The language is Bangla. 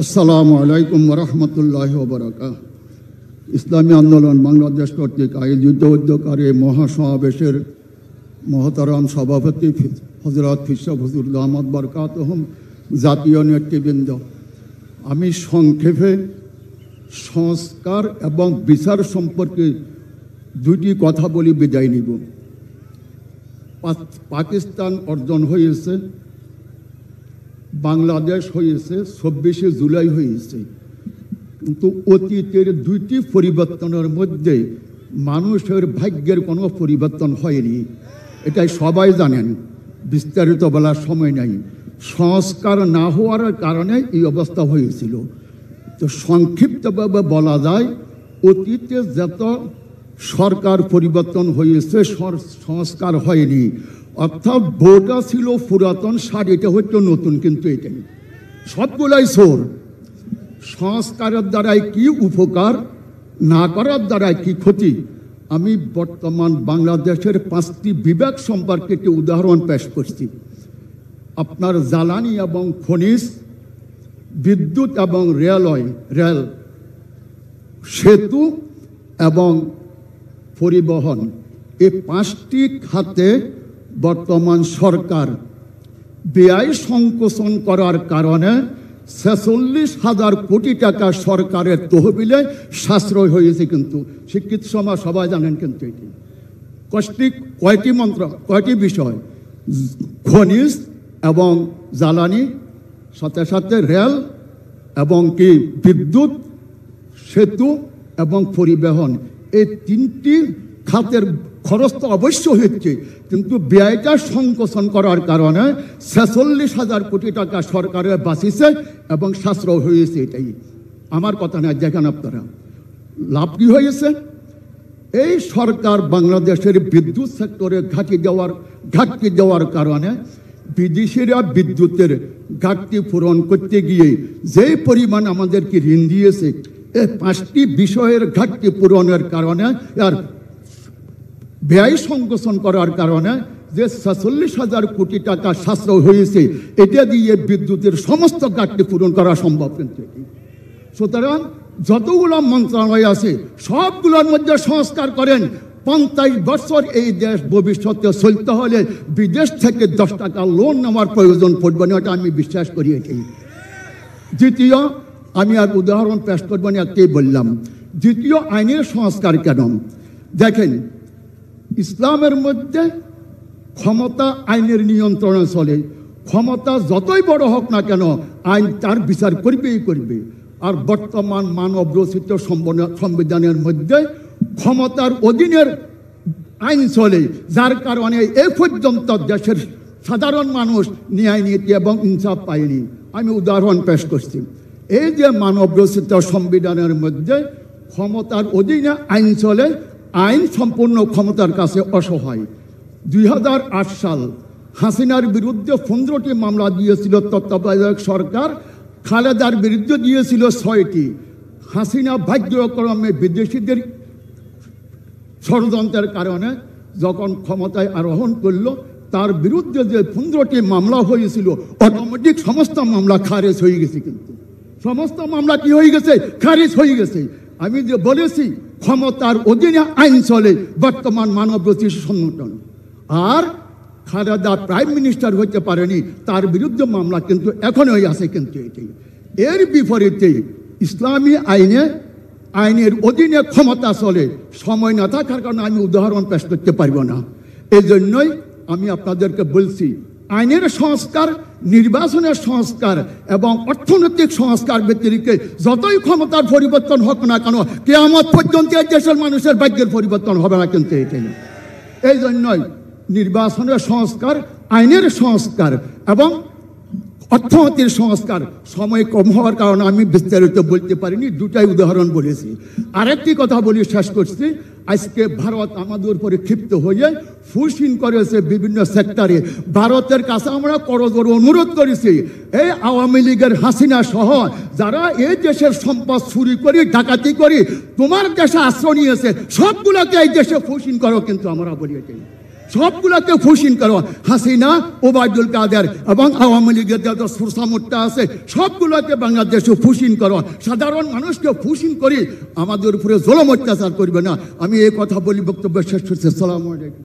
আসসালামু আলাইকুম ওরহমতুল্লাহি ওয়া বারাকাতুহু। ইসলামী আন্দোলন বাংলাদেশ কর্তৃক আয়োজিত উদ্যোগকারী মহাসমাবেশের মহতারাম সভাপতি হযরত ফিরশাহ হুজুর দামাত বরকাতুহুম, জাতীয় নেতৃবৃন্দ, আমি সংক্ষেপে সংস্কার এবং বিচার সম্পর্কে দুটি কথা বলি বিদায় নিব। পাকিস্তান অর্জন হয়েছে, বাংলাদেশ হয়েছে, ২৪শে জুলাই হয়েছে, কিন্তু অতীতের দুইটি পরিবর্তনের মধ্যে মানুষের ভাগ্যের কোনো পরিবর্তন হয়নি, এটাই সবাই জানেন, বিস্তারিত বলার সময় নাই। সংস্কার না হওয়ার কারণে এই অবস্থা হয়েছিল। তো সংক্ষিপ্তভাবে বলা যায়, অতীতে যত সরকার পরিবর্তন হয়েছে সংস্কার হয়নি, অর্থাৎ বউটা ছিল পুরাতন, শাড়িটা হচ্ছে নতুন, কিন্তু এটাই সবগুলাই চোর। সংস্কারের দ্বারাই কি উপকার, না করার দ্বারাই কি ক্ষতি। আমি বর্তমান বাংলাদেশের 5টি বিভাগ সম্পর্কে একটি উদাহরণ পেশ করছি। আপনার জ্বালানি এবং খনিজ, বিদ্যুৎ এবং রেল, সেতু এবং পরিবহন, এই 5টি খাতে বর্তমান সরকার ব্যয় সংকোচন করার কারণে ৪৬,০০০ কোটি টাকা সরকারের তহবিলে সাশ্রয় হয়েছে। কিন্তু শিক্ষিত সমাজ সবাই জানেন, কিন্তু এটি কয়টি বিষয়, খনিজ এবং জ্বালানি, সাথে সাথে রেল এবং কি বিদ্যুৎ, সেতু এবং পরিবহন, এই 3টি খাতের খরচ তো অবশ্য হচ্ছে, কিন্তু ব্যয়টা সংকোচন করার কারণে ৪৬,০০০ কোটি টাকা সরকারের বাঁচিয়েছে এবং সাশ্রয় হয়েছে। এটাই আমার কথা না, দেখেন আপনারা লাভ কি হয়েছে। এই সরকার বাংলাদেশের বিদ্যুৎ সেক্টরে ঘাটতি দেওয়ার কারণে বিদেশিরা বিদ্যুতের ঘাটতি পূরণ করতে গিয়ে যে পরিমাণ আমাদেরকে ঋণ দিয়েছে, এই 5টি বিষয়ের ঘাটতি পূরণের কারণে আর ব্যয় সংকোচন করার কারণে যে ৪৬,০০০ কোটি টাকা সাশ্রয় হয়েছে, এটা দিয়ে বিদ্যুতের সমস্ত ঘাটতি পূরণ করা সম্ভব। কিন্তু সুতরাং যতগুলো মন্ত্রণালয় আছে সবগুলোর মধ্যে সংস্কার করেন। ৫০ বছর এই দেশ ভবিষ্যতে চলতে হলে বিদেশ থেকে 10 টাকা লোন নেওয়ার প্রয়োজন পড়বে না, এটা আমি বিশ্বাস করি। এটাই দ্বিতীয়, আমি আর উদাহরণ পেশ করবো না, একটাই বললাম। দ্বিতীয়, আইনের সংস্কার কেন? দেখেন, ইসলামের মধ্যে ক্ষমতা আইনের নিয়ন্ত্রণে চলে। ক্ষমতা যতই বড় হোক না কেন, আইন তার বিচার করবেই করবে। আর বর্তমান মানব রচিত সংবিধানের মধ্যে ক্ষমতার অধীনের আইন চলে, যার কারণে এ পর্যন্ত দেশের সাধারণ মানুষ ন্যায় নীতি এবং ইনসাফ পায়নি। আমি উদাহরণ পেশ করছি। এই যে মানব রচিত সংবিধানের মধ্যে ক্ষমতার অধীনে আইন চলে, আইন সম্পূর্ণ ক্ষমতার কাছে অসহায়। ২০০৮ সাল হাসিনার বিরুদ্ধে 15টি মামলা দিয়েছিল তত্ত্বাবধায়ক সরকার, খালেদার বিরুদ্ধে দিয়েছিল 6টি। হাসিনা ভাগ্যক্রমে বিদেশিদের ষড়যন্ত্রের কারণে যখন ক্ষমতায় আরোহণ করলো, তার বিরুদ্ধে যে 15টি মামলা হয়েছিল, অটোমেটিক সমস্ত মামলা খারিজ হয়ে গেছে। কিন্তু সমস্ত মামলা কি হয়ে গেছে? খারিজ হয়ে গেছে। আমি যে বলেছি, ক্ষমতার অধীনে আইন চলে বর্তমান মানবরচিত সংগঠন। আর খালেদা প্রাইম মিনিস্টার হতে পারেনি, তার বিরুদ্ধে মামলা কিন্তু এখনই আছে। কিন্তু এটাই এর বিপরীতে ইসলামী আইনের অধীনে ক্ষমতা চলে। সময় না থাকার কারণে আমি উদাহরণ পেশ করতে পারবো না। এই জন্যই আমি আপনাদেরকে বলছি, আইনের সংস্কার, নির্বাচনের সংস্কার এবং অর্থনৈতিক সংস্কার ব্যতিরিক্ত যতই ক্ষমতার পরিবর্তন হোক না কেন, কিয়ামত পর্যন্ত এই দেশের মানুষের ভাগ্যের পরিবর্তন হবে না। কিন্তু এটাই এই জন্যই নির্বাচনের সংস্কার, আইনের সংস্কার এবং অর্থনীতির সংস্কার সময় কম হওয়ার কারণে আমি বিস্তারিত বলতে পারিনি, দুটাই উদাহরণ বলেছি। আরেকটি কথা বলি, শেষ করছি। আজকে ভারত আমাদের উপরে ক্ষিপ্ত হয়ে ফুসিন করেছে বিভিন্ন সেক্টরে। ভারতের কাছে আমরা করজোড়ে অনুরোধ করেছি, এই আওয়ামী লীগের হাসিনা সহ যারা এই দেশের সম্পদ চুরি করি, ডাকাতি করি, তোমার দেশে আশ্রয় নিয়েছে, সবগুলোকে এই দেশে ফুসিন করো। কিন্তু আমরা বলি এটাই সবগুলোকে ফুসিন করো। হাসিনা, ওবায়দুল কাদের এবং আওয়ামী লীগের যত সুরসামুট্টা আছে সবগুলোকে বাংলাদেশে ফুসিন করো। সাধারণ মানুষকে ফুসিন করি আমাদের উপরে জুলুম অত্যাচার করবে না। আমি এই কথা বলি বক্তব্য শেষ করছি। আসসালামু আলাইকুম।